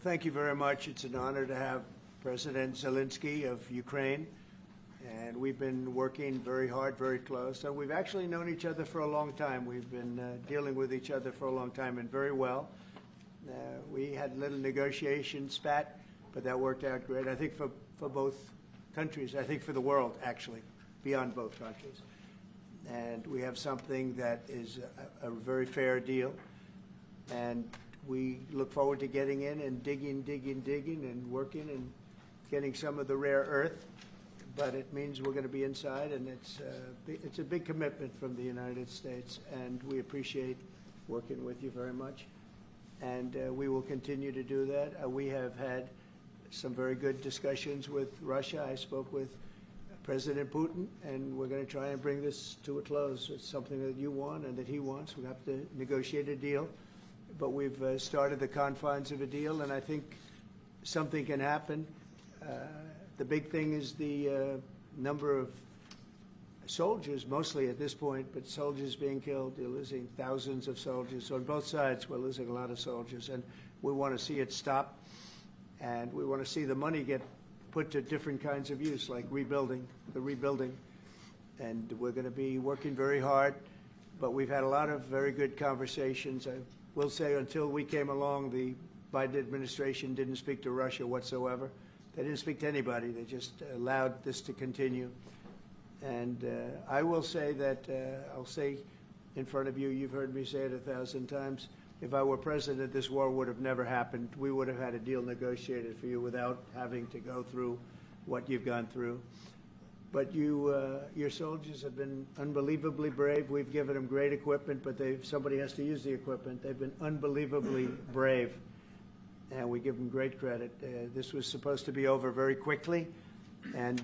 thank you very much. It's an honor to have President Zeleensky of Ukraine, and we've been working very hard, very close. So we've actually known each other for a long time. We've been dealing with each other for a long time, and very well. We had a little negotiation spat, but that worked out great. I think for both countries, I think for the world, actually, beyond both countries. And we have something that is a very fair deal. And we look forward to getting in and digging and working and getting some of the rare earth. But it means we're going to be inside, and it's a big commitment from the United States, and we appreciate working with you very much. And we will continue to do that. We have had some very good discussions with Russia. I spoke with President Putin, and we're going to try and bring this to a close. It's something that you want and that he wants. We have to negotiate a deal. But we've started the confines of a deal, and I think something can happen. The big thing is the number of soldiers, mostly at this point, but soldiers being killed. You're losing thousands of soldiers. So on both sides, we're losing a lot of soldiers, and we want to see it stop, and we want to see the money get put to different kinds of use, like rebuilding. And we're going to be working very hard, but we've had a lot of very good conversations. I will say until we came along, the Biden administration didn't speak to Russia whatsoever. They didn't speak to anybody. They just allowed this to continue. And I will say that, I'll say in front of you, you've heard me say it 1,000 times, if I were president, this war would have never happened. We would have had a deal negotiated for you without having to go through what you've gone through. But your soldiers have been unbelievably brave. We've given them great equipment, but somebody has to use the equipment. They've been unbelievably brave, and we give them great credit. This was supposed to be over very quickly, and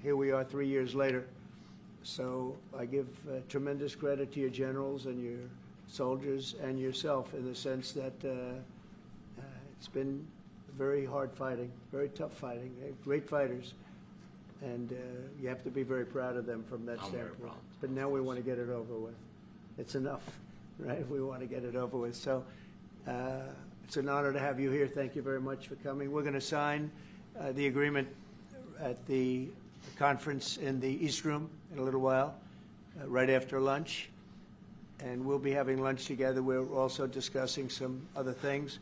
here we are 3 years later. So I give tremendous credit to your generals and your soldiers and yourself in the sense that it's been very hard fighting, very tough fighting. They're great fighters. And you have to be very proud of them from that standpoint. But now we want to get it over with. It's enough, right? We want to get it over with. So it's an honor to have you here. Thank you very much for coming. We're going to sign the agreement at the conference in the East Room in a little while, right after lunch. And we'll be having lunch together. We're also discussing some other things.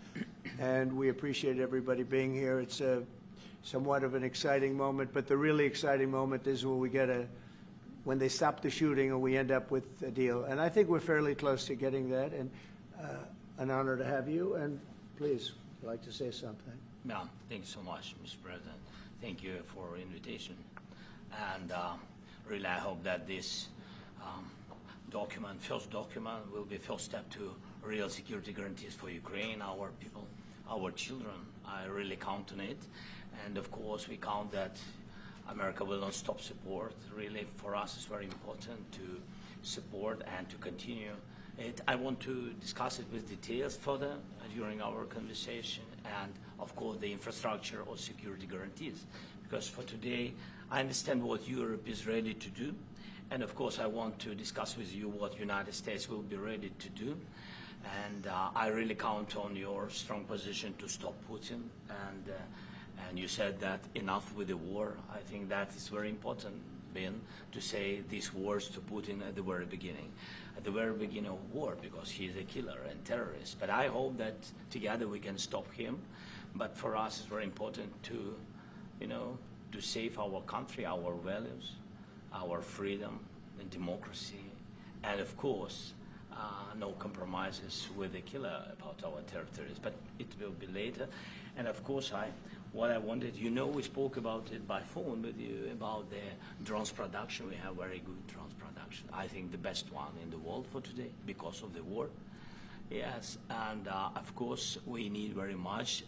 And we appreciate everybody being here. It's somewhat of an exciting moment, but the really exciting moment is when they stop the shooting and we end up with a deal. And I think we're fairly close to getting that, and an honor to have you. And please, if you'd like to say something. Yeah, thank you so much, Mr. President. Thank you for the invitation. And really, I hope that this first document, will be first step to real security guarantees for Ukraine, our people, our children. I really count on it. And of course, we count that America will not stop support. Really, for us, it's very important to support and to continue it. I want to discuss it with details further during our conversation, and of course, the infrastructure or security guarantees. Because for today, I understand what Europe is ready to do, and of course, I want to discuss with you what the United States will be ready to do. And I really count on your strong position to stop Putin. And you said that enough with the war. I think that is very important, Ben, to say these words to Putin at the very beginning of war, because he is a killer and terrorist. But I hope that together we can stop him. But for us, it's very important to, to save our country, our values, our freedom and democracy, and of course, no compromises with the killer about our territories. But it will be later. And of course, what I wanted, we spoke about it by phone with you about the drones production. We have very good drones production. I think the best one in the world for today because of the war. Yes, and of course, we need very much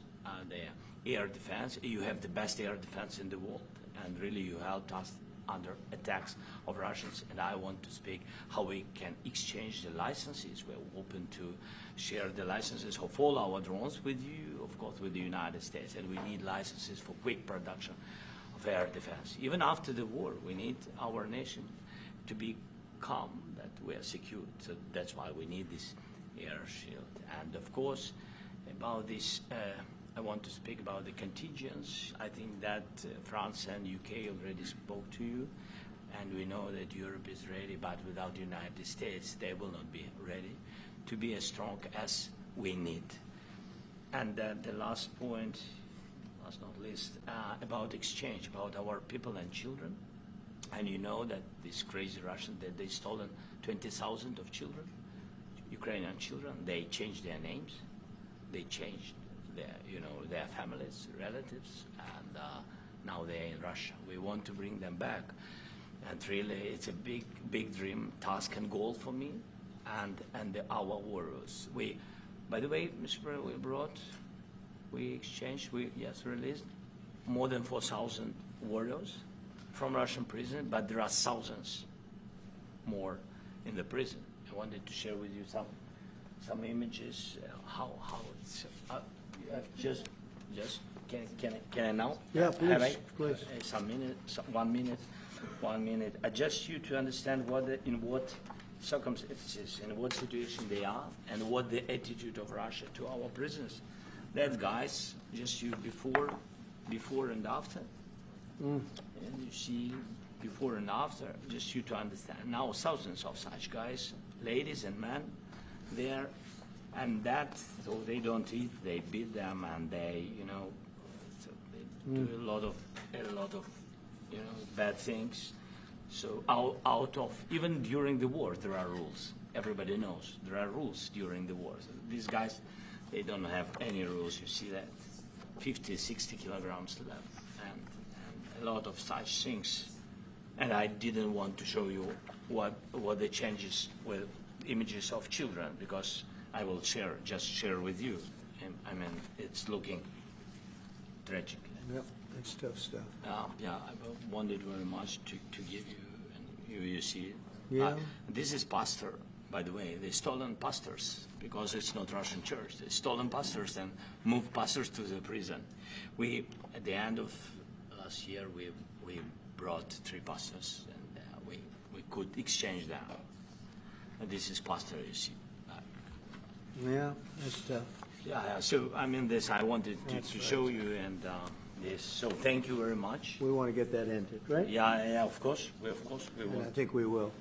the air defense. You have the best air defense in the world, and really you helped us under attacks of Russians, and I want to speak how we can exchange the licenses. We're open to share the licenses of all our drones with you, of course, with the United States, and we need licenses for quick production of air defense. Even after the war, we need our nation to be calm, that we are secure. So that's why we need this air shield. And of course, about this I want to speak about the contingents. I think that France and UK already spoke to you, and we know that Europe is ready, but without the United States, they will not be ready to be as strong as we need. And the last point, last not least, about exchange, about our people and children. And you know that these crazy Russians, that they stolen 20,000 of children, Ukrainian children. They changed their names, they changed their families, relatives, and now they're in Russia. We want to bring them back, and really, it's a big dream, task, and goal for me, and our warriors. By the way, Mr. President, we exchanged, released more than 4,000 warriors from Russian prison, but there are thousands more in the prison. I wanted to share with you some images. How it's just can I now? Yeah, please, Have I? please. One minute. Just you to understand in what circumstances, in what situation they are, and what the attitude of Russia to our prisoners. That guys, just you before and after. And you see before and after, just you to understand. Now thousands of such guys, ladies and men, there, and that, so they don't eat, they beat them, and they, so they do a lot of, bad things. So out of, even during the war, there are rules. Everybody knows there are rules during the war. So these guys, they don't have any rules. You see that 50, 60 kilograms left, and a lot of such things. And I didn't want to show you what the changes with images of children, because I will just share with you. And, I mean, it's looking tragic. Yep, that's tough stuff. Yeah, I wanted very much to give you, and you see it. Yeah. This is pastor, by the way. They stolen pastors, because it's not Russian church. They stolen pastors and moved pastors to the prison. We, at the end of last year, we brought 3 pastors, and we could exchange them. And this is pastor, you see. Yeah, that's tough. Yeah. So I mean, this I wanted to show you, and this. So thank you very much. We want to get that ended, right? Yeah. Of course, we And will. I think we will.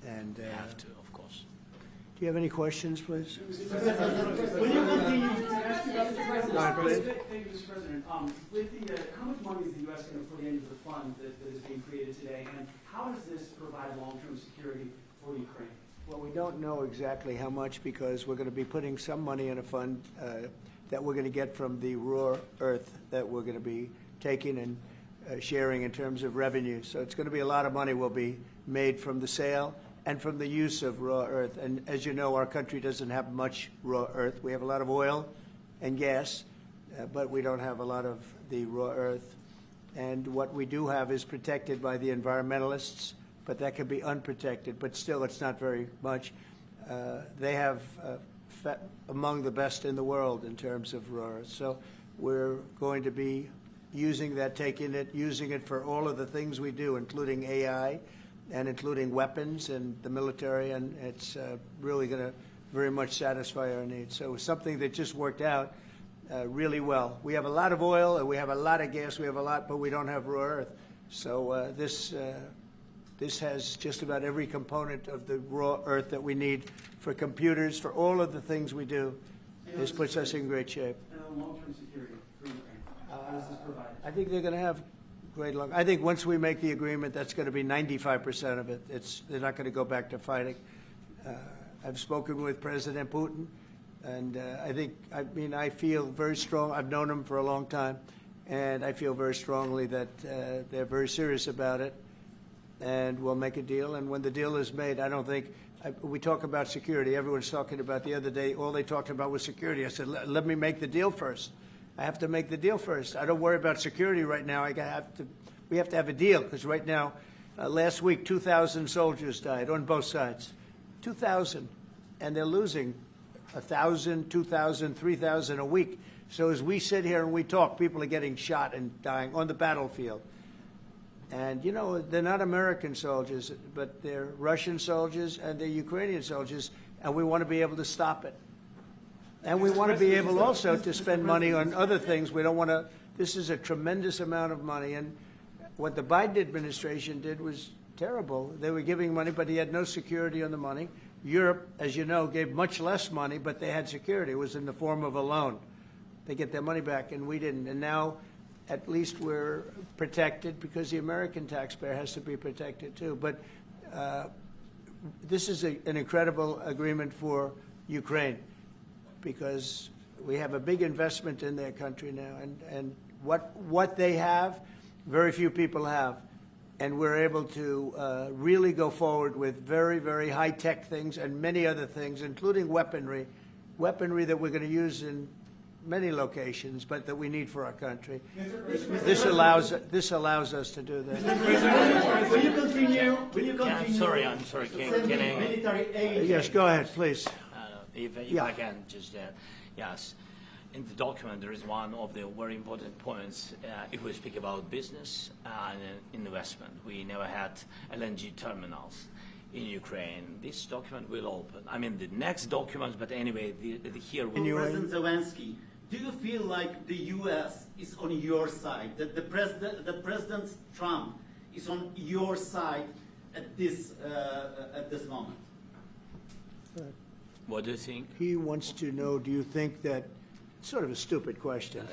And We have to, of course. do you have any questions, please? Will you continue to ask about the president? Go ahead, please. Thank you, Mr. President. With the, how much money is the U.S. going to put into the fund that is being created today, and how does this provide long-term security for Ukraine? Well, we don't know exactly how much, because we're going to be putting some money in a fund that we're going to get from the raw earth that we're going to be taking and sharing in terms of revenue. So it's going to be a lot of money will be made from the sale and from the use of raw earth. And as you know, our country doesn't have much raw earth. We have a lot of oil and gas, but we don't have a lot of the raw earth. And what we do have is protected by the environmentalists, but that could be unprotected. But still, it's not very much. They have among the best in the world in terms of raw earth. So we're going to be using that, using it for all of the things we do, including AI and including weapons and the military, and it's really going to very much satisfy our needs. So it's something that just worked out really well. We have a lot of oil, and we have a lot of gas, we have a lot, but we don't have raw earth. So this has just about every component of the raw earth that we need for computers, for all of the things we do. This puts us in great shape. And on long-term security for Ukraine, how does this provide? I think they're going to have great luck. I think once we make the agreement, that's going to be 95% of it. They're not going to go back to fighting. I've spoken with President Putin, and I feel very strong. I've known him for a long time, and I feel very strongly that they're very serious about it, and we'll make a deal. And when the deal is made, I don't think we talk about security. Everyone's talking about the other day, all they talked about was security. I said, let me make the deal first. I have to make the deal first. I don't worry about security right now. We have to have a deal, because right now, last week, 2,000 soldiers died on both sides. 2,000. And they're losing 1,000, 2,000, 3,000 a week. So as we sit here and we talk, people are getting shot and dying on the battlefield. And, they're not American soldiers, but they're Russian soldiers and they're Ukrainian soldiers, and we want to be able to stop it. And we want to be able also to spend money on other things. We don't want to, this is a tremendous amount of money. And what the Biden administration did was terrible. They were giving money, but he had no security on the money. Europe, as you know, gave much less money, but they had security. It was in the form of a loan. They get their money back, and we didn't. And now, at least we're protected because the American taxpayer has to be protected too. But this is an incredible agreement for Ukraine because we have a big investment in their country now. And what they have, very few people have. And we're able to really go forward with very, very high-tech things and many other things, including weaponry that we're going to use in many locations, but that we need for our country. This allows us to do that. Will you continue? Yeah, I'm sorry. Can I? Military aid. Yes, go ahead, please. If Yeah. I can just yes. In the document, there is one of the very important points. If we speak about business and investment, we never had LNG terminals in Ukraine. This document will open. I mean, the next documents, but anyway, here we President Zelensky, do you feel like the U.S. is on your side? That the President Trump is on your side at this moment? What do you think? He wants to know, do you think that, sort of a stupid question.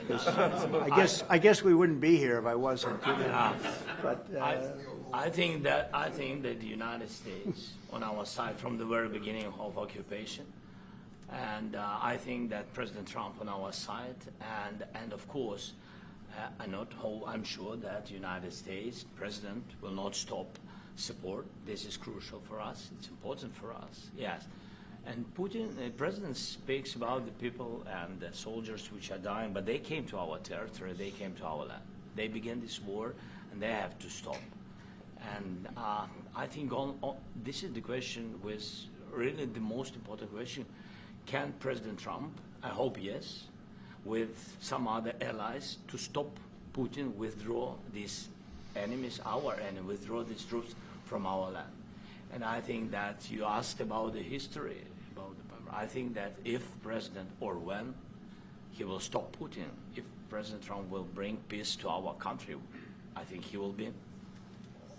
I guess we wouldn't be here if I wasn't. You know. But I think that the United States on our side from the very beginning of occupation, and I think that President Trump on our side, and of course, I'm sure that the United States President will not stop support. This is crucial for us. It's important for us. Yes. And Putin, the president speaks about the people and the soldiers which are dying, but they came to our territory, they came to our land. They began this war, and they have to stop. And I think this is the question, was really the most important question. Can President Trump, I hope yes, with some other allies, to stop Putin, withdraw these enemies, our enemy, withdraw these troops from our land? And I think that you asked about the history. I think that if President, or when, he will stop Putin, if President Trump will bring peace to our country, I think he will be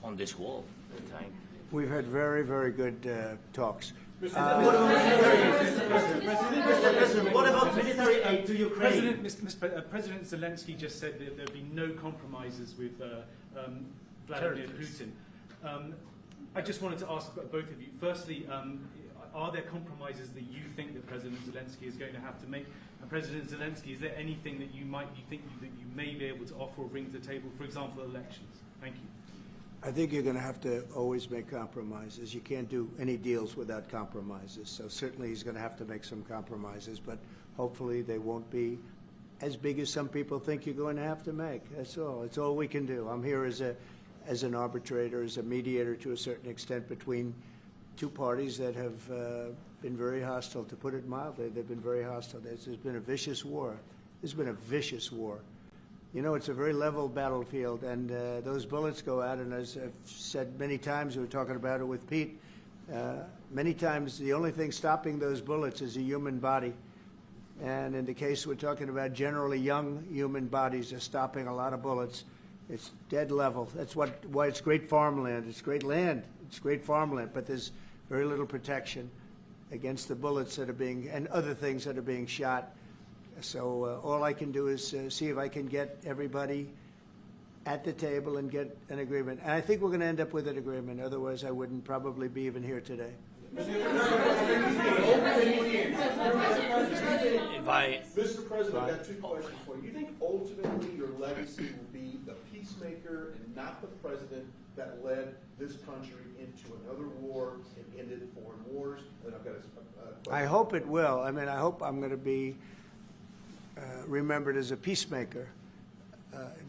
on this wall. we've had very, very good talks. What about military aid to Ukraine? President Zelensky just said that there'll be no compromises with Vladimir Putin. I just wanted to ask both of you. Firstly, are there compromises that you think that President Zelensky is going to have to make? And President Zelensky, is there anything that you think that you may be able to offer or bring to the table, for example, elections? Thank you. I think you're going to have to always make compromises. You can't do any deals without compromises. So certainly he's going to have to make some compromises, but hopefully they won't be as big as some people think you're going to have to make. That's all. It's all we can do. I'm here as an arbitrator, as a mediator to a certain extent between two parties that have been very hostile. To put it mildly, they've been very hostile. There's been a vicious war. There's been a vicious war. You know, it's a very level battlefield, and those bullets go out, and as I've said many times, we were talking about it with Pete, many times the only thing stopping those bullets is a human body. And in the case we're talking about, generally young human bodies are stopping a lot of bullets. It's dead level. That's why it's great farmland. It's great land. It's great farmland, but there's very little protection against the bullets that are being, and other things that are being shot. So all I can do is see if I can get everybody at the table and get an agreement. And I think we're going to end up with an agreement. Otherwise, I wouldn't probably be even here today. Mr. President, I've got two questions for you. You think ultimately your legacy will be the peacemaker and not the president that led this country into another war and ended foreign wars? And I've got a question. I hope it will. I mean, I hope I'm going to be remembered as a peacemaker.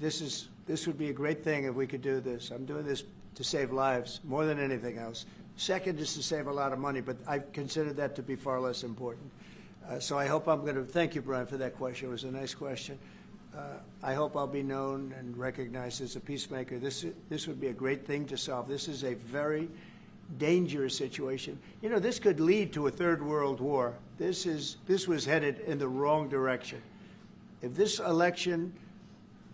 This would be a great thing if we could do this. I'm doing this to save lives more than anything else. Second is to save a lot of money, but I consider that to be far less important. So I hope I'm going to, thank you, Brian, for that question. It was a nice question. I hope I'll be known and recognized as a peacemaker. This would be a great thing to solve. This is a very dangerous situation. You know, this could lead to a third world war. This was headed in the wrong direction. If this election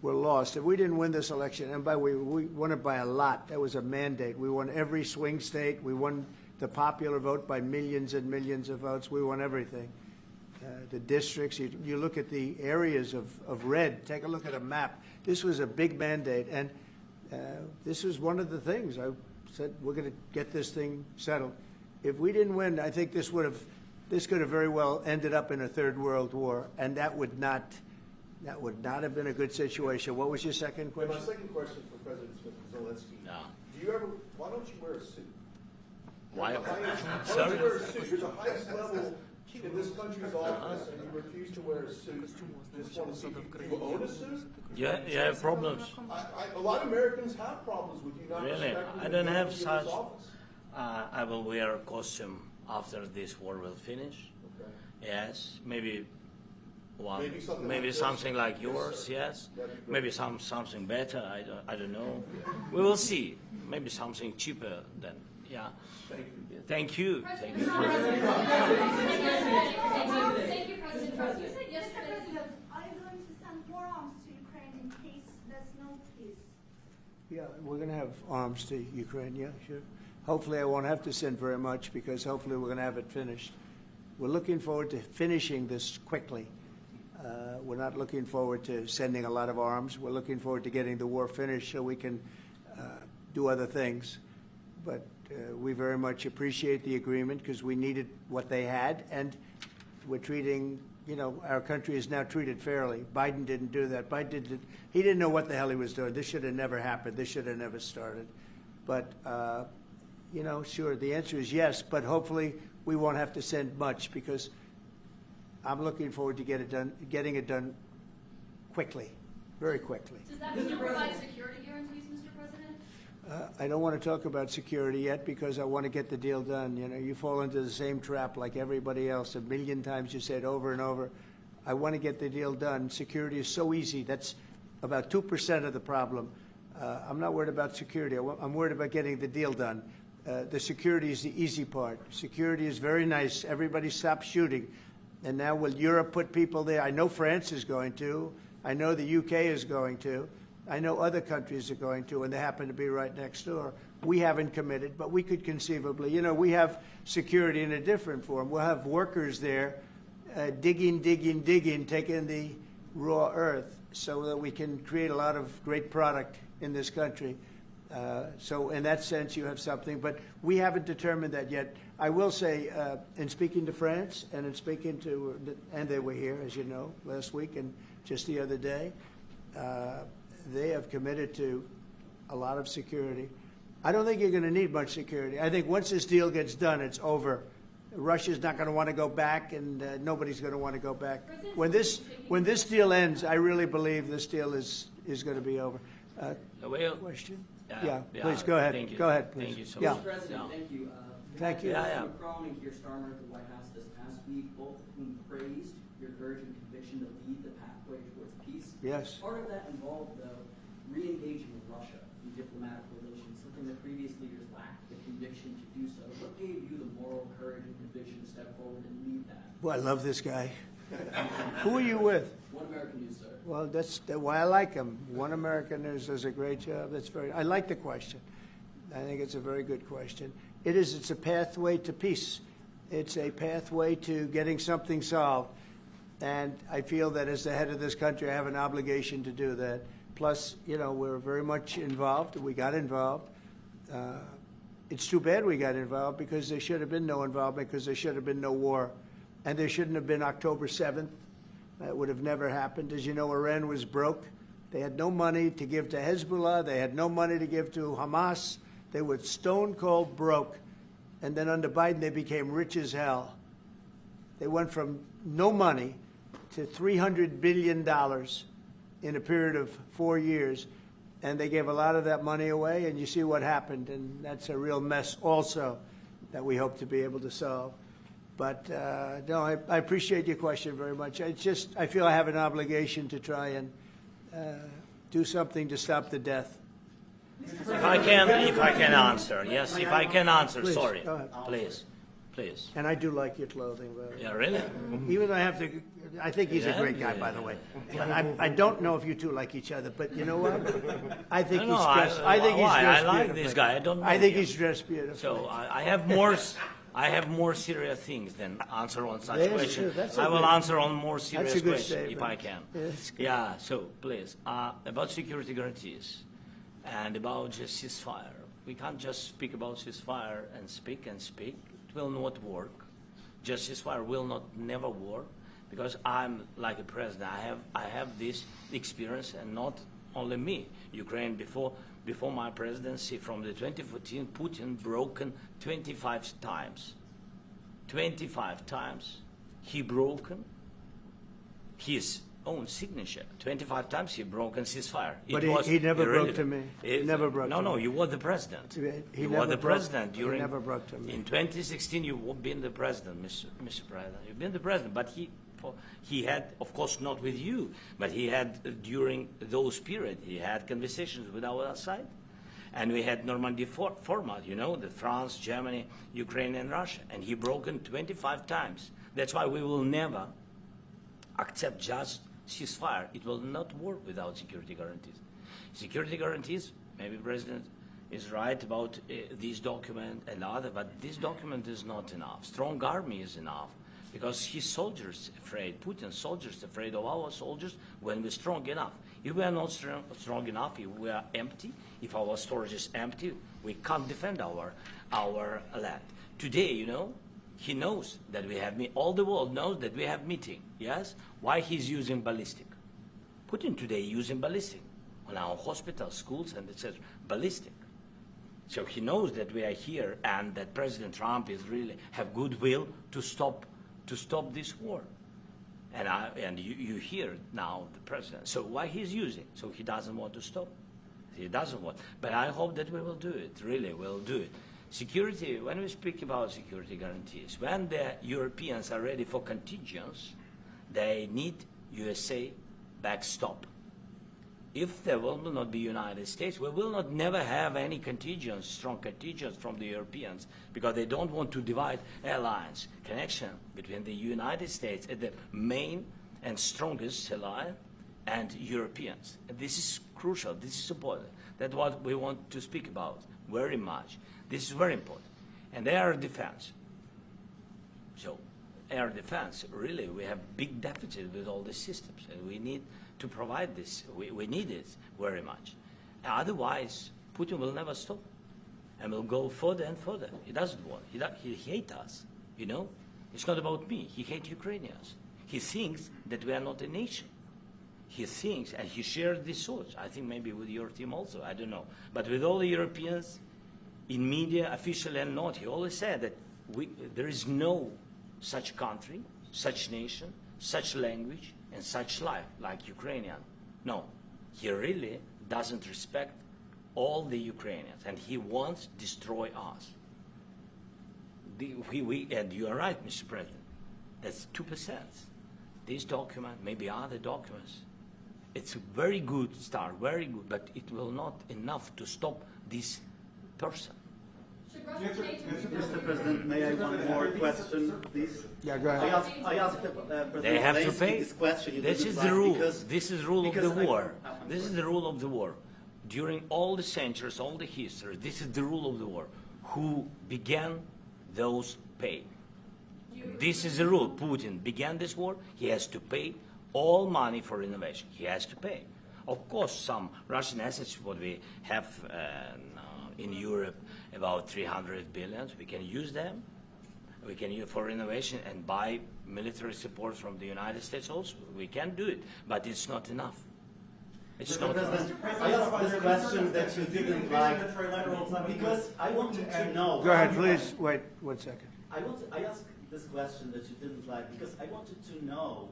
were lost, if we didn't win this election, and by the way, we won it by a lot. That was a mandate. We won every swing state. We won the popular vote by millions and millions of votes. We won everything. The districts, you look at the areas of red, take a look at a map. This was a big mandate, and this was one of the things. I said, we're going to get this thing settled. If we didn't win, I think this could have very well ended up in a third world war, and that would not have been a good situation. What was your second question? My second question for President Zelensky. No. Why don't you wear a suit? Why? Why don't Sorry? you wear a suit? You're the highest level in this country's office, and you refuse to wear a suit. Just want to see, do you own a suit? Yeah, you have problems. A lot of Americans have problems with you not Really? respecting I the don't have authority of such. this office. I will wear a costume after this war will finish. Okay. Yes, maybe one, Maybe something maybe like this? something like Yes, yours. sir. Yes, That'd be great. maybe something better. I don't know. We will see. Maybe something cheaper then. Yeah. Thank you. Thank you. Thank you. Thank you, President Trump. You said yesterday. Are you going to send more arms to Ukraine in case there's no peace? Yeah, we're going to have arms to Ukraine, yeah, sure. Hopefully I won't have to send very much because hopefully we're going to have it finished. We're looking forward to finishing this quickly. We're not looking forward to sending a lot of arms. We're looking forward to getting the war finished so we can do other things. But we very much appreciate the agreement because we needed what they had, and we're treating, you know, our country is now treated fairly. Biden didn't do that. He didn't know what the hell he was doing. This should have never happened. This should have never started. But, you know, sure, the answer is yes, but hopefully we won't have to send much because I'm looking forward to getting it done quickly, very quickly. Does that mean you provide security guarantees, Mr. President? I don't want to talk about security yet because I want to get the deal done. You know, you fall into the same trap like everybody else. A million times you say it over and over. I want to get the deal done. Security is so easy. That's about 2% of the problem. I'm not worried about security. I'm worried about getting the deal done. The security is the easy part. Security is very nice. Everybody stops shooting. And now will Europe put people there? I know France is going to. I know the UK is going to. I know other countries are going to, and they happen to be right next door. We haven't committed, but we could conceivably. You know, we have security in a different form. We'll have workers there digging, taking the raw earth so that we can create a lot of great product in this country. So in that sense, you have something, but we haven't determined that yet. I will say, in speaking to France and in speaking to, and they were here, as you know, last week and just the other day, they have committed to a lot of security. I don't think you're going to need much security. I think once this deal gets done, it's over. Russia's not going to want to go back, and nobody's going to want to go back. When this deal ends, I really believe this deal is going to be over. Well, Question? yeah, Please go ahead. Thank you. Go ahead, please. Thank you so Yeah. much. Mr. President, Yeah. thank you. Thank you. Yeah. Macron and Keir Starmer at the White House this past week, both of whom praised your courage and conviction to lead the pathway towards peace. Yes. Part of that involved, though, re-engaging with Russia in diplomatic relations, something that previous leaders lacked the conviction to do so. What gave you the moral courage and conviction to step forward and lead that? Well, I love this guy. Who are you with? One American News, sir. Well, that's why I like him. One American News does a great job. I like the question. I think it's a very good question. It's a pathway to peace. It's a pathway to getting something solved. And I feel that as the head of this country, I have an obligation to do that. Plus, you know, we're very much involved. We got involved. It's too bad we got involved because there should have been no involvement because there should have been no war. And there shouldn't have been October 7th. That would have never happened. As you know, Iran was broke. They had no money to give to Hezbollah. They had no money to give to Hamas. They were stone cold broke. And then under Biden, they became rich as hell. They went from no money to $300 billion in a period of 4 years. And they gave a lot of that money away, and you see what happened. And that's a real mess also that we hope to be able to solve. But no, I appreciate your question very much. I feel I have an obligation to try and do something to stop the death. If I can answer, yes, if I can answer, Please, sorry, go ahead. please. And I do like your clothing, but Yeah, really? even though I think he's a Yeah? great guy, by the way. But I don't know if you two like each other, but you know what? I think No, he's no, dressed, I think he's why? dressed I like beautifully. this guy. I don't know I think him. he's dressed beautifully. So I have more. I have more serious things than answer on such Yes, questions. sure, that's a I will good- answer on more serious a good questions if statement. I can. Yeah, that's good. Yeah. So please, about security guarantees and about just ceasefire. We can't just speak about ceasefire and speak and speak. It will not work. Just ceasefire will never work because I'm like a president. I have this experience, and not only me. Ukraine before my presidency, from the 2014, Putin broken 25 times. 25 times he broken his own signature. 25 times he broken ceasefire. But he never broke to me. He never broke No, to no, me. you were the president. He You never were the broke- president he during. never broke to me. In 2016, you've been the president, Mr. President. You've been the president, but he had, of course, not with you, but he had during those periods. He had conversations with our side, and we had Normandy format. You know, the France, Germany, Ukraine, and Russia, and he broken 25 times. That's why we will never accept just ceasefire. It will not work without security guarantees. Security guarantees, maybe President is right about this document and other, but this document is not enough. Strong army is enough because his soldiers afraid, Putin's soldiers afraid of our soldiers when we're strong enough. If we are not strong enough, if we are empty, if our storage is empty, we can't defend our land. Today, you know, he knows that we have, all the world knows that we have meeting, yes? Why he's using ballistic? Putin today using ballistic on our hospitals, schools, and etc. Ballistic. So he knows that we are here and that President Trump is really have goodwill to stop this war. And you hear now the president. So why he's using? So he doesn't want to stop. He doesn't want. But I hope that we will do it. Really, we'll do it. Security, when we speak about security guarantees, when the Europeans are ready for contingents, they need USA backstop. If there will not be United States, we will not never have any contingents, strong contingents from the Europeans, because they don't want to divide alliance, connection between the United States as the main and strongest ally and Europeans. And this is crucial, this is important. That's what we want to speak about very much. This is very important. And air defense. So air defense, really, we have big deficit with all the systems, and we need to provide this. We need it very much. Otherwise, Putin will never stop, and will go further and further. He doesn't want. He hates us. You know, it's not about me. He hates Ukrainians. He thinks that we are not a nation. He thinks, and he shares these thoughts. I think maybe with your team also. I don't know, but with all the Europeans, in media, officially and not, he always said that there is no such country, such nation, such language, and such life like Ukrainian. No, he really doesn't respect all the Ukrainians, and he wants to destroy us. And you are right, Mr. President, that's 2%. This document, maybe other documents, it's a very good start, very good, but it will not enough to stop this person. Should Russia change its Mr. President, may I one more question, please? Yeah, go ahead. I asked President They have to Zelensky pay. this question. You This didn't is like the rule. because- This is the rule of because the I- war. I'm This is sorry. the rule of the war. During all the centuries, all the history, this is the rule of the war. Who began, those pay. This is the rule. Putin began this war. He has to pay all money for innovation. He has to pay. Of course, some Russian assets, what we have in Europe, about 300 billion, we can use them. We can use for innovation and buy military support from the United States also. We can do it, but it's not enough. It's Mr. not enough. President, I asked this question that you didn't like because I wanted to know. Go ahead, please. Wait 1 second. I asked this question that you didn't like because I wanted to know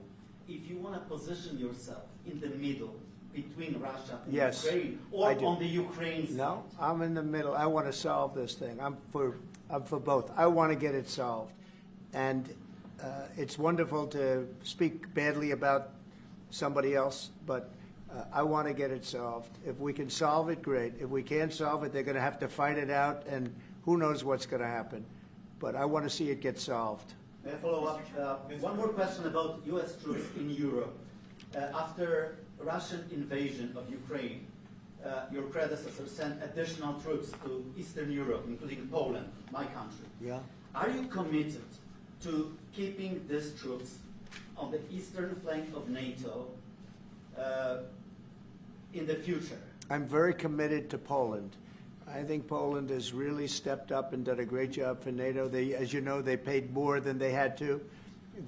if you want to position yourself in the middle between Russia and Yes, Ukraine, I or do. on the Ukraine side. No, I'm in the middle. I want to solve this thing. I'm for both. I want to get it solved. And it's wonderful to speak badly about somebody else, but I want to get it solved. If we can solve it, great. If we can't solve it, they're going to have to fight it out, and who knows what's going to happen. But I want to see it get solved. May I follow up? One more question about U.S. troops in Europe. After Russian invasion of Ukraine, your predecessor sent additional troops to Eastern Europe, including Poland, my country. Yeah. Are you committed to keeping these troops on the eastern flank of NATO in the future? I'm very committed to Poland. I think Poland has really stepped up and done a great job for NATO. They, as you know, they paid more than they had to.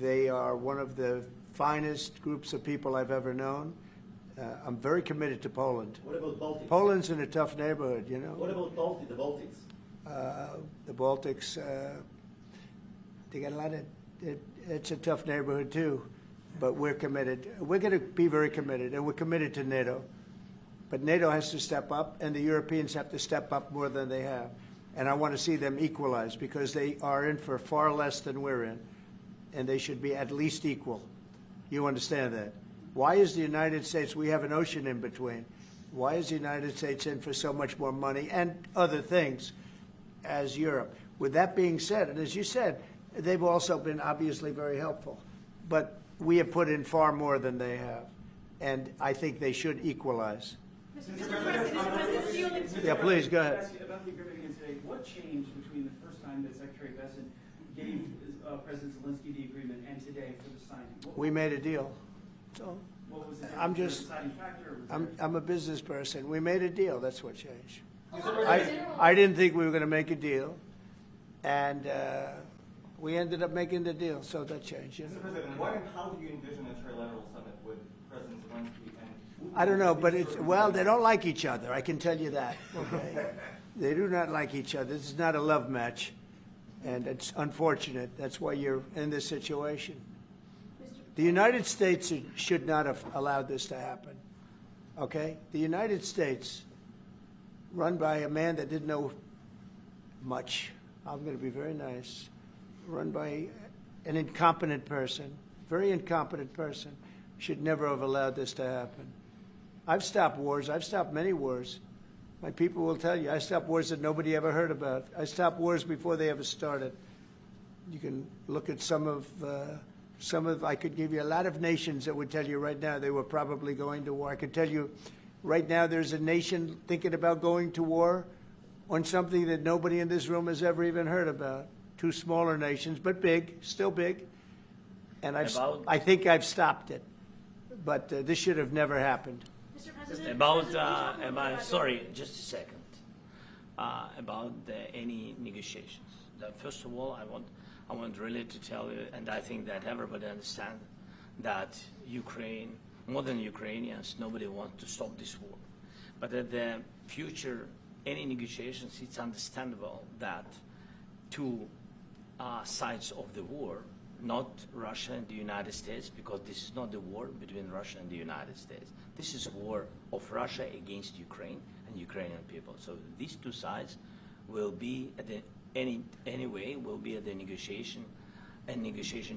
They are one of the finest groups of people I've ever known. I'm very committed to Poland. What about Baltics? Poland's in a tough neighborhood, you know. What about the Baltics? The Baltics, they got a lot of, it's a tough neighborhood too, but we're committed. We're going to be very committed, and we're committed to NATO. But NATO has to step up, and the Europeans have to step up more than they have. And I want to see them equalize, because they are in for far less than we're in, and they should be at least equal. You understand that? Why is the United States, we have an ocean in between, why is the United States in for so much more money and other things as Europe? With that being said, and as you said, they've also been obviously very helpful. But we have put in far more than they have, and I think they should equalize. Yeah, please, go ahead. About the agreement again today, what changed between the first time that Secretary Bessent gave President Zelensky the agreement and today for the signing? We made a deal. So What was the I'm just, deciding factor? I'm a business person. We made a deal. That's what changed. I didn't think we were going to make a deal, and we ended up making the deal. So that changed. You know? Mr. President, what and how do you envision a trilateral summit with President Zelensky and? I don't know, but it's, well, they don't like each other. I can tell you that. Okay, they do not like each other. This is not a love match, and it's unfortunate. That's why you're in this situation. The United States should not have allowed this to happen, okay? The United States, run by a man that didn't know much, I'm going to be very nice, run by an incompetent person, very incompetent person, should never have allowed this to happen. I've stopped wars. I've stopped many wars. My people will tell you, I stopped wars that nobody ever heard about. I stopped wars before they ever started. You can look at some of, I could give you a lot of nations that would tell you right now they were probably going to war. I could tell you right now there's a nation thinking about going to war on something that nobody in this room has ever even heard about. Two smaller nations, but big, still big. And I think I've stopped it. But this should have never happened. Mr. President, About sorry, just a second. About any negotiations. First of all, I want really to tell you, and I think that everybody understands that Ukraine, more than Ukrainians, nobody wants to stop this war. But at the future, any negotiations, it's understandable that two sides of the war, not Russia and the United States, because this is not the war between Russia and the United States. This is a war of Russia against Ukraine and Ukrainian people. So these two sides will be at the anyway will be at the negotiation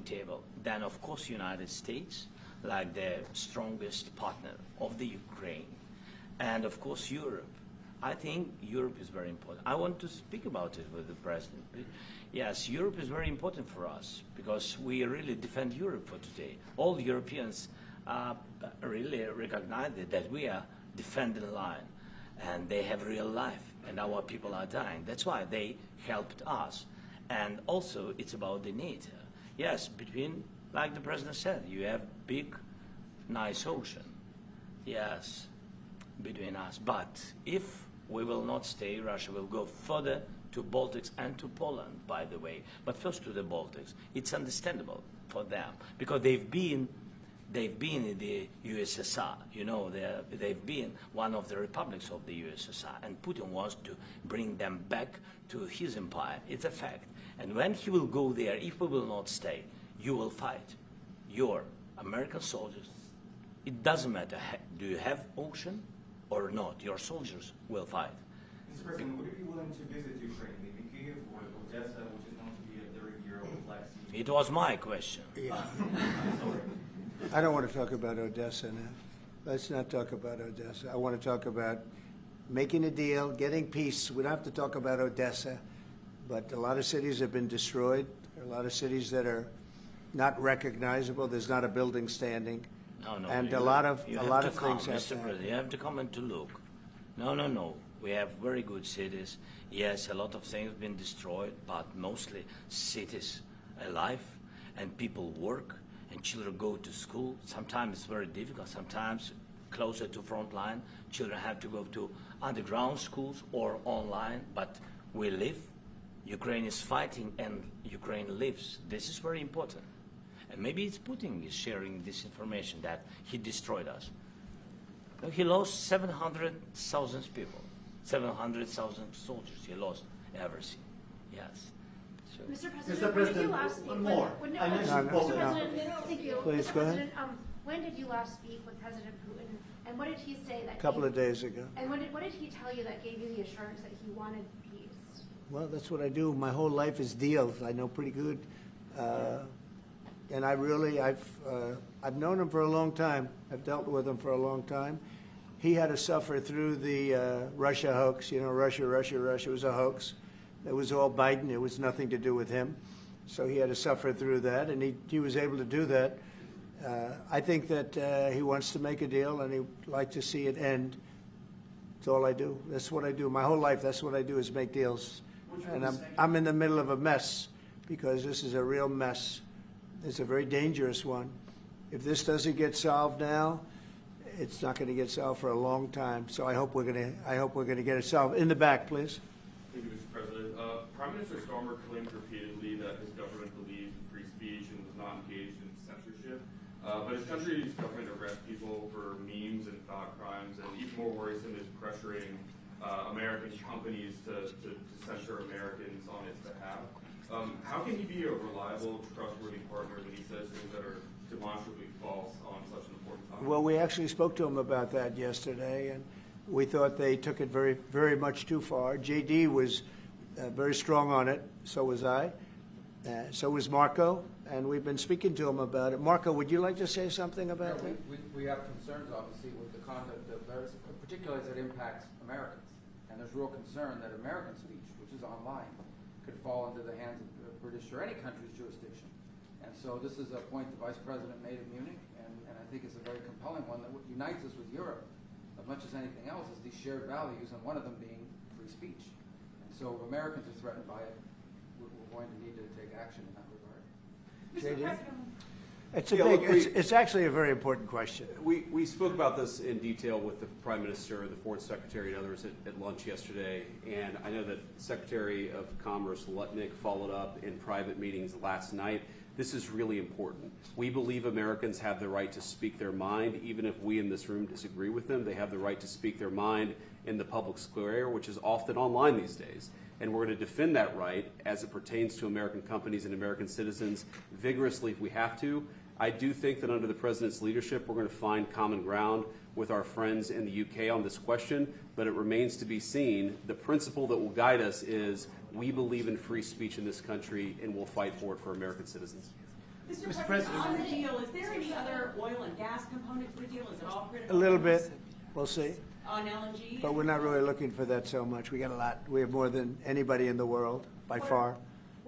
table. Then of course United States, like the strongest partner of the Ukraine, and of course Europe. I think Europe is very important. I want to speak about it with the President. Yes, Europe is very important for us because we really defend Europe for today. All Europeans really recognize that we are defending the line, and they have real life, and our people are dying. That's why they helped us. And also, it's about the NATO. Yes, between, like the President said, you have big, nice ocean. Yes, between us. But if we will not stay, Russia will go further to Baltics and to Poland, by the way. But first to the Baltics. It's understandable for them because they've been in the USSR. You know, they've been one of the republics of the USSR, and Putin wants to bring them back to his empire. It's a fact. And when he will go there, if we will not stay, you will fight. Your American soldiers, it doesn't matter, do you have ocean or not, your soldiers will fight. Mr. President, would you be willing to visit Ukraine, maybe Kyiv or Odessa, which is known to be a 30-year-old Black Sea? It was my question. Yeah. I don't want to talk about Odessa now. Let's not talk about Odessa. I want to talk about making a deal, getting peace. We don't have to talk about Odessa, but a lot of cities have been destroyed. There are a lot of cities that are not recognizable. There's not a building standing. No, and you a lot of things have Mr. to President, happen. you have to come and to look. No. We have very good cities. Yes, a lot of things have been destroyed, but mostly cities alive, and people work, and children go to school. Sometimes it's very difficult. Sometimes closer to front line, children have to go to underground schools or online, but we live. Ukraine is fighting, and Ukraine lives. This is very important. And maybe it's Putin is sharing this information that he destroyed us. No, he lost 700,000 people, 700,000 soldiers. He lost everything. Yes. So. Mr. Mr. President, when did you President, last speak? one more. I mentioned No, Mr. no. President, thank you. Please, Mr. go ahead. President, when did you last speak with President Putin, and what did he say that? A couple of days ago. And what did he tell you that gave you the assurance that he wanted peace? Well, that's what I do. My whole life is deals. I know pretty good. And I've known him for a long time. I've dealt with him for a long time. He had to suffer through the Russia hoax. You know, Russia was a hoax. It was all Biden. It was nothing to do with him. So he had to suffer through that, and he was able to do that. I think that he wants to make a deal, and he'd like to see it end. That's all I do. That's what I do. My whole life, that's what I do, is make deals. And I'm in the middle of a mess, because this is a real mess. It's a very dangerous one. If this doesn't get solved now, it's not going to get solved for a long time. So I hope we're going to get it solved. In the back, please. Thank you, Mr. President. Prime Minister Starmer claimed repeatedly that his government believes in free speech and was not engaged in censorship. But his country's government arrests people for memes and thought crimes, and even more worrisome is pressuring American companies to censor Americans on its behalf. How can he be a reliable, trustworthy partner when he says things that are demonstrably false on such an important topic? Well, we actually spoke to him about that yesterday, and we thought they took it very, very much too far. JD was very strong on it. So was I. So was Marco, and we've been speaking to him about it. Marco, would you like to say something about that? We have concerns, obviously, with the conduct of those, particularly as it impacts Americans. And there's real concern that American speech, which is online, could fall into the hands of the British or any country's jurisdiction. And so this is a point the Vice President made in Munich, and I think it's a very compelling one that unites us with Europe as much as anything else is these shared values, and one of them being free speech. And so if Americans are threatened by it, we're going to need to take action in that regard. Mr. President. It's actually a very important question. We spoke about this in detail with the Prime Minister, the Foreign Secretary, and others at lunch yesterday, and I know that Secretary of Commerce Lutnick followed up in private meetings last night. This is really important. We believe Americans have the right to speak their mind, even if we in this room disagree with them. They have the right to speak their mind in the public square, which is often online these days. And we're going to defend that right as it pertains to American companies and American citizens vigorously if we have to. I do think that under the President's leadership, we're going to find common ground with our friends in the UK on this question, but it remains to be seen. The principle that will guide us is we believe in free speech in this country, and we'll fight for it for American citizens. Mr. President, on the deal, is there any other oil and gas component to the deal? Is it all critical? A little bit. We'll see. On LNG? But we're not really looking for that so much. We got a lot. We have more than anybody in the world, by far.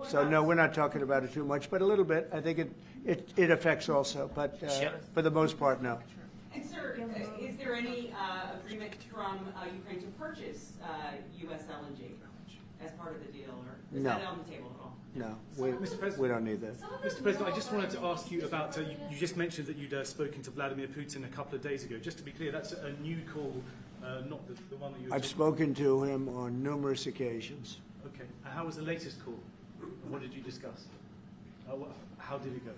So, no, we're not talking about it too much, but a little bit. I think it affects also, but for the most part, no. And, sir, is there any agreement from Ukraine to purchase U.S. LNG as part of the deal, or is that on the table at all? No, Mr. President, we don't need that. Mr. President, I just wanted to ask you about, you just mentioned that you'd spoken to Vladimir Putin a couple of days ago. Just to be clear, that's a new call, not the one that you were I've spoken to him on numerous occasions. Okay. And how was the latest call? And what did you discuss? How did it go?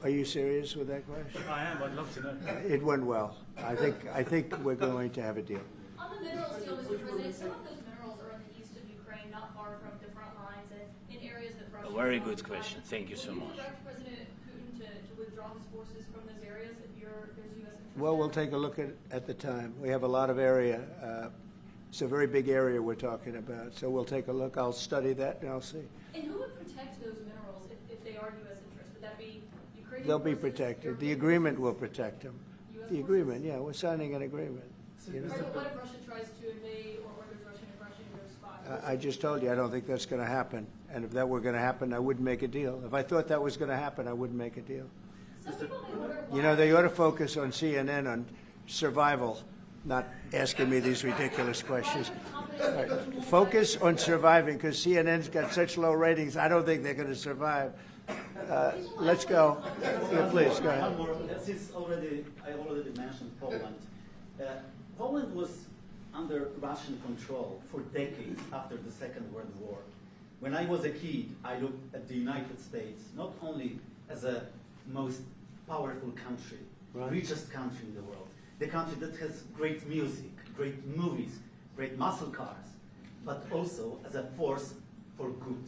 Are you serious with that question? I am. I'd love to know. It went well. I think we're going to have a deal. On the minerals deal, Mr. President, some of those minerals are in the east of Ukraine, not far from the front lines, and in areas that Russia. A very good question. Thank you so much. Would you direct President Putin to withdraw his forces from those areas if there's U.S. interest? Well, we'll take a look at the time. We have a lot of area. It's a very big area we're talking about. So we'll take a look. I'll study that, and I'll see. And who would protect those minerals if they are U.S. interest? Would that be Ukrainian? They'll be forces, protected. The European agreement forces? will protect them. US the agreement. Yeah, we're signing an agreement. You know? Right, but what if Russia tries to invade or orders Russian aggression in those spots? I just told you, I don't think that's going to happen. And if that were going to happen, I wouldn't make a deal. If I thought that was going to happen, I wouldn't make a deal. Some people may wonder You know, they ought to focus on CNN on survival, not asking me these ridiculous questions. Right. Focus on surviving, because CNN's got such low ratings, I don't think they're going to survive. Let's go. Yeah, please, go ahead. One more. Since I already mentioned Poland. Poland was under Russian control for decades after the Second World War. When I was a kid, I looked at the United States not only as a most powerful country, richest country in the world, the country that has great music, great movies, great muscle cars, but also as a force for good.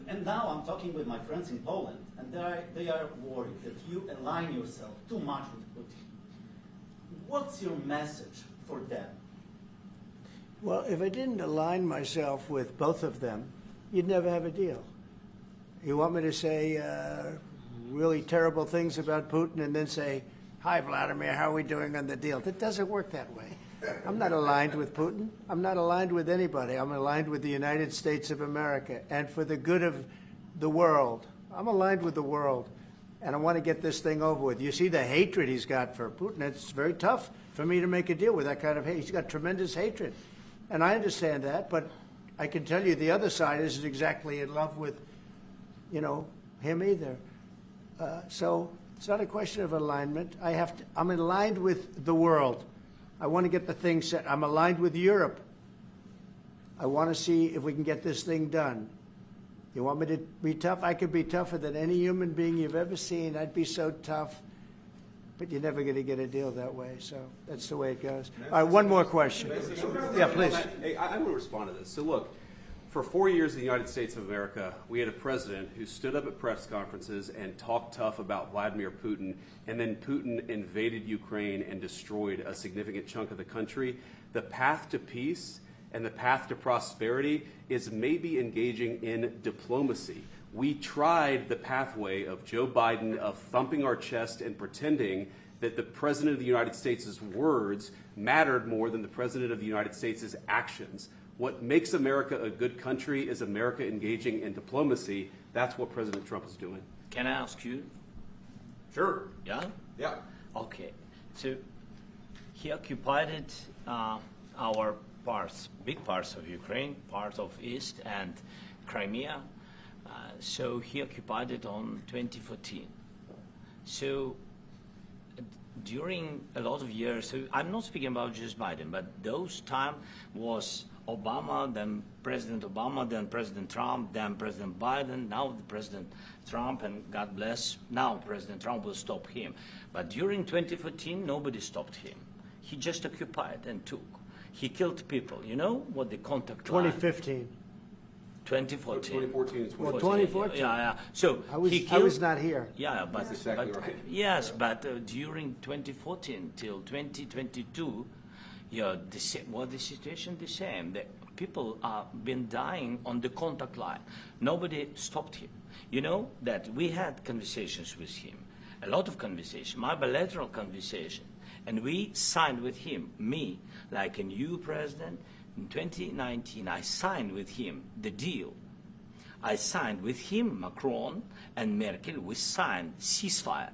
And now I'm talking with my friends in Poland, and they are worried that you align yourself too much with Putin. What's your message for them? Well, if I didn't align myself with both of them, you'd never have a deal. You want me to say really terrible things about Putin and then say, "Hi, Vladimir, how are we doing on the deal?" That doesn't work that way. I'm not aligned with Putin. I'm not aligned with anybody. I'm aligned with the United States of America. And for the good of the world, I'm aligned with the world. And I want to get this thing over with. You see the hatred he's got for Putin. It's very tough for me to make a deal with that kind of hate. He's got tremendous hatred. And I understand that, but I can tell you the other side isn't exactly in love with, him either. So it's not a question of alignment. I'm aligned with the world. I want to get the thing set. I'm aligned with Europe. I want to see if we can get this thing done. You want me to be tough? I could be tougher than any human being you've ever seen. I'd be so tough. But you're never going to get a deal that way. So that's the way it goes. All right, one more question. Yeah, please. Hey, I want to respond to this. So look, for 4 years in the United States of America, we had a president who stood up at press conferences and talked tough about Vladimir Putin, and then Putin invaded Ukraine and destroyed a significant chunk of the country. The path to peace and the path to prosperity is maybe engaging in diplomacy. We tried the pathway of Joe Biden, of thumping our chest and pretending that the President of the United States' words mattered more than the President of the United States' actions. What makes America a good country is America engaging in diplomacy. That's what President Trump is doing. Can I ask you? Sure. Yeah? Yeah. Okay. So he occupied our parts, big parts of Ukraine, part of East and Crimea. So he occupied it on 2014. So during a lot of years, so I'm not speaking about just Biden, but those time was Obama, then President Obama, then President Trump, then President Biden, now the President Trump, and God bless, now President Trump will stop him. But during 2014, nobody stopped him. He just occupied and took. He killed people. You know what the contact line? 2015. 2014. 2014 is Well, 2014. Yeah. So I was not here. Yeah, but, That's exactly right. Yes, but during 2014 till 2022, the situation the same. The people have been dying on the contact line. Nobody stopped him. You know that we had conversations with him, a lot of conversation, my bilateral conversation, and we signed with him, me, like a new president. In 2019, I signed with him the deal. I signed with him, Macron and Merkel, we signed ceasefire.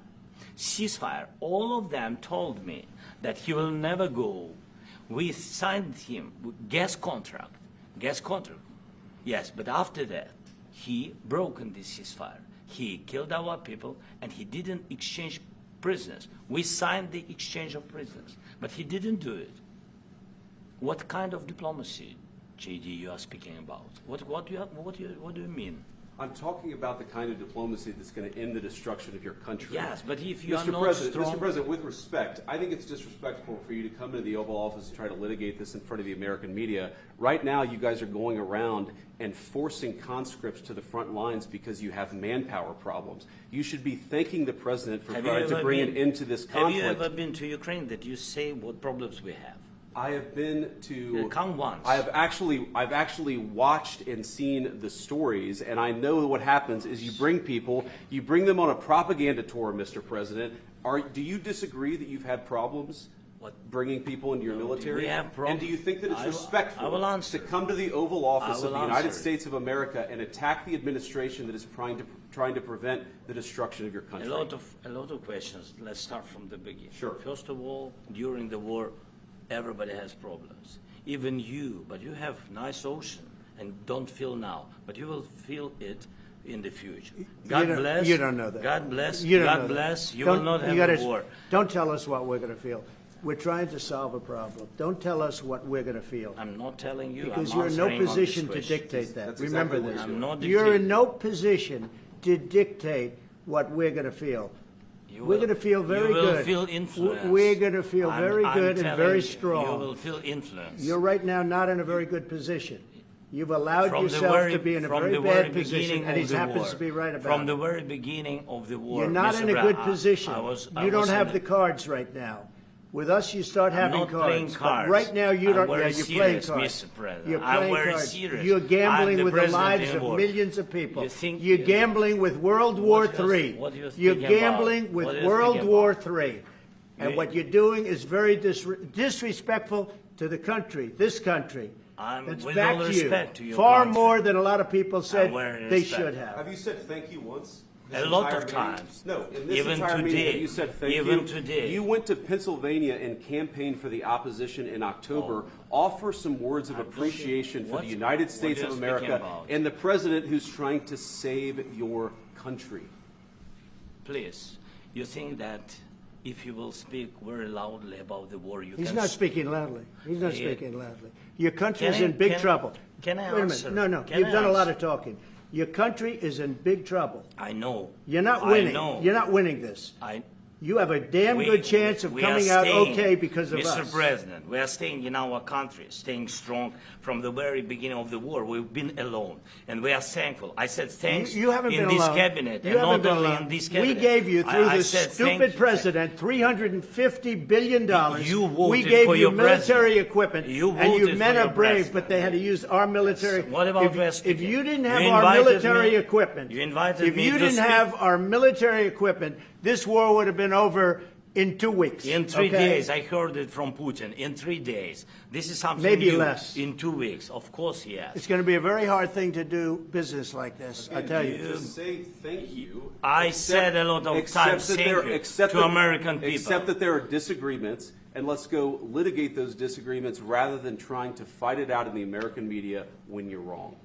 Ceasefire. All of them told me that he will never go. We signed him with gas contract. Yes, but after that, he broken this ceasefire. He killed our people, and he didn't exchange prisoners. We signed the exchange of prisoners, but he didn't do it. What kind of diplomacy, JD, you are speaking about? What do you mean? I'm talking about the kind of diplomacy that's going to end the destruction of your country. Yes, but if you are Mr. not President, strong... Mr. President, with respect, I think it's disrespectful for you to come into the Oval Office and try to litigate this in front of the American media. Right now, you guys are going around and forcing conscripts to the front lines because you have manpower problems. You should be thanking the President for trying to bring an end to this conflict. Have you ever been to Ukraine that you say what problems we have? I have been to. Come once. I've actually watched and seen the stories, and I know what happens is you bring them on a propaganda tour, Mr. President. Do you disagree that you've had problems bringing people into your military? We have problems. And do you think that it's respectful to come to the Oval Office of the United States of America and attack the administration that is trying to prevent the destruction of your country? A lot of questions. Let's start from the beginning. Sure. First of all, during the war, everybody has problems. Even you, but you have nice ocean and don't feel now, but you will feel it in the future. God bless. You don't know that. God bless. You don't God know bless. that. You will not have a war. Don't tell us what we're going to feel. We're trying to solve a problem. Don't tell us what we're going to feel. I'm not telling you. Because I'm you're in no answering on position this to question. dictate that. That's Remember exactly this. what I'm not You're dictating. in no position to dictate what we're going to feel. We're going to feel very good. You will feel influence. We're going to feel very I'm good and telling very you, strong. You will feel influence. You're right now not in a very good position. You've allowed From the yourself very- to be in a from very the bad very position, beginning and he of the happens war. to be right about From it. the very beginning of the war. You're not Mr. in a Brown, good position. I You don't was have in the cards right now. With us, you start I'm having not cards. playing But cards. right now, you I'm don't. very You're playing serious, cards. Mr. President. You're I'm playing very cards. serious. You're I'm gambling the with the president lives in of war. millions of people. You think- You're gambling with World War III. what are you You're speaking about? gambling with What are you World speaking War about? III. And You- what you're doing is very disrespectful to the country, this country. That's with back all to you. respect to your Far country. more than a lot of people said I'm wearing they respect. should have. Have you said thank you once? A lot of times. No, in this Even entire meeting, today. have you said thank Even you? today. You went to Pennsylvania and campaigned for the opposition in October. Offer some words of appreciation for What- the United what States are of you America speaking about? and the president who's trying to save your country. Please, you think that if you will speak very loudly about the war, you He's can... not speaking loudly. He's not Yeah. speaking loudly. Your country's Can I- in big can- trouble. can I Wait a answer? minute. No. Can You've I done a lot answer? of talking. Your country is in big trouble. I know. You're not I winning. know. You're not winning this. I... You have a damn good chance of we are coming out staying, okay because of Mr. us. President, we are staying in our country, staying strong from the very beginning of the war. We've been alone, and we are thankful. I said thanks You haven't in been this alone. cabinet, You and haven't not been only alone. in this cabinet. We gave you, through I this said thank stupid you. president, $350 billion. You voted we gave for you your military president. equipment, You and you voted men for are your brave, president. but they had to use our military. What about if you didn't have You our invited military me- equipment, you invited if me you to didn't speak- have our military equipment, this war would have been over in 2 weeks. In 3 okay? days, I heard it from Putin. In 3 days, this is something Maybe new. less. In 2 weeks, of course, yes. It's going to be a very hard thing to do business like this, I tell you. Just say thank you. I said a lot of Except times that thank there- you except to that- American people. Except that there are disagreements, and let's go litigate those disagreements rather than trying to fight it out in the American media when you're wrong.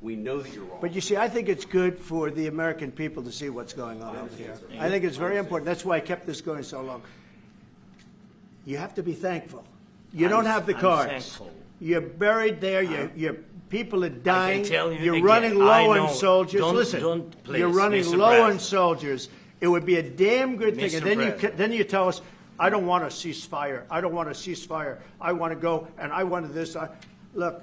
We know that you're wrong. But you see, I think it's good for the American people to see what's going on over here. I think it's very important. That's why I kept this going so long. You have to be thankful. You don't have the I'm cards. thankful. You're buried there. Your people are dying. tell you You're again, running I low know. on soldiers. Don't- Listen, don't, please, you're running Mr. low on President. soldiers. It would be a damn good thing. Mr. And then President. then you tell us, I don't want a ceasefire. I don't want a ceasefire. I want to go and I want this. Look,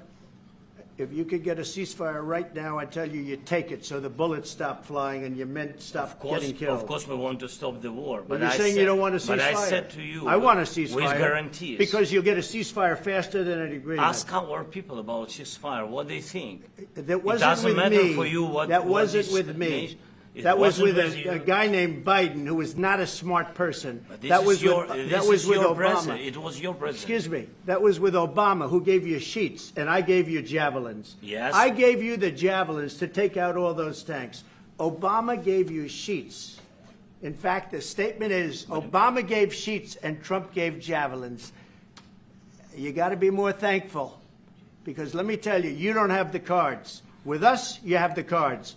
if you could get a ceasefire right now, I tell you, you take it so the bullets stop flying and your men stop getting killed. Of course, we want to stop the war. But But you're I saying said, you don't want a ceasefire. But I said to you, I want a ceasefire. with guarantees. Because you'll get a ceasefire faster than an agreement. Ask our people about ceasefire, what they think. That wasn't it doesn't with matter me. for you what. That what wasn't this with me. nation- it That was wasn't with you. a guy named Biden, who was not a smart person. But this That is was your, with, this that was is with your Obama. president. It was your president. Excuse me. That was with Obama, who gave you sheets, and I gave you javelins. Yes. I gave you the javelins to take out all those tanks. Obama gave you sheets. In fact, the statement is Obama gave sheets and Trump gave javelins. You got to be more thankful, because let me tell you, you don't have the cards. With us, you have the cards.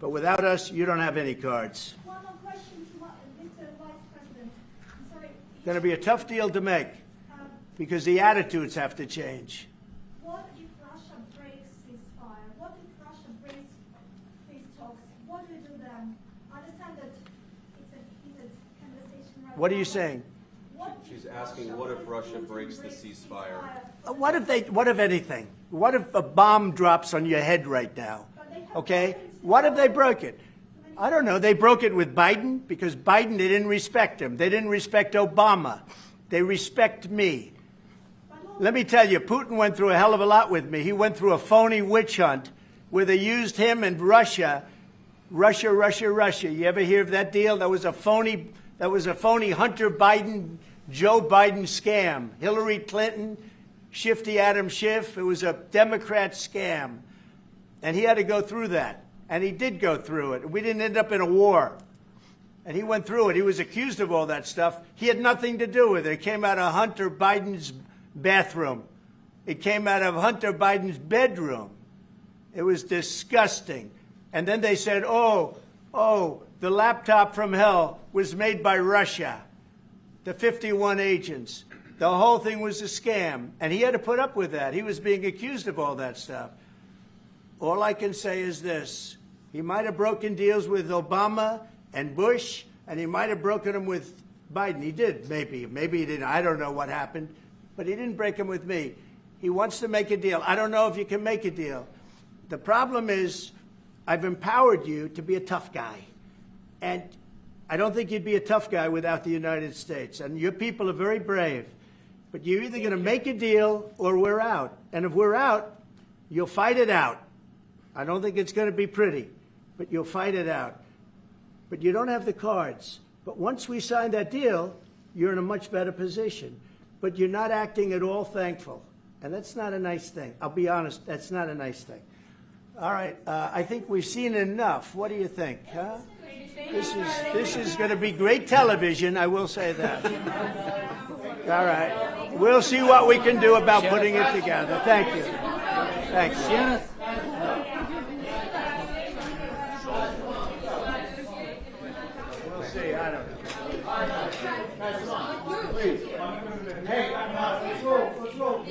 But without us, you don't have any cards. One more question to Mr. Vice President. I'm sorry. Going to be a tough deal to make, because the attitudes have to change. What if Russia breaks ceasefire? What if Russia breaks peace talks? What do we do then? I understand that it's a heated conversation right now. What are you saying? What if She's asking, what if Russia breaks the ceasefire? What if anything? What if a bomb drops on your head right now? Okay? What if they broke it? I don't know. They broke it with Biden because Biden, they didn't respect him. They didn't respect Obama. They respect me. Let me tell you, Putin went through a hell of a lot with me. He went through a phony witch hunt where they used him and Russia. You ever hear of that deal? That was a phony Hunter Biden, Joe Biden scam. Hillary Clinton, Shifty Adam Schiff. It was a Democrat scam. And he had to go through that. And he did go through it. We didn't end up in a war. And he went through it. He was accused of all that stuff. He had nothing to do with it. It came out of Hunter Biden's bathroom. It came out of Hunter Biden's bedroom. It was disgusting. And then they said, oh, the laptop from hell was made by Russia. The 51 agents. The whole thing was a scam. And he had to put up with that. He was being accused of all that stuff. All I can say is this. He might have broken deals with Obama and Bush, and he might have broken them with Biden. He did, maybe. Maybe he didn't. I don't know what happened. But he didn't break them with me. He wants to make a deal. I don't know if you can make a deal. The problem is I've empowered you to be a tough guy. And I don't think you'd be a tough guy without the United States. And your people are very brave. But you're either going to make a deal or we're out. And if we're out, you'll fight it out. I don't think it's going to be pretty, but you'll fight it out. But you don't have the cards. But once we sign that deal, you're in a much better position. But you're not acting at all thankful. And that's not a nice thing. I'll be honest, that's not a nice thing. All right, I think we've seen enough. What do you think? Huh? This is going to be great television, I will say that. All right. We'll see what we can do about putting it together. Thank you. Thank you. We'll see. I don't know. Please. Hey, let's go.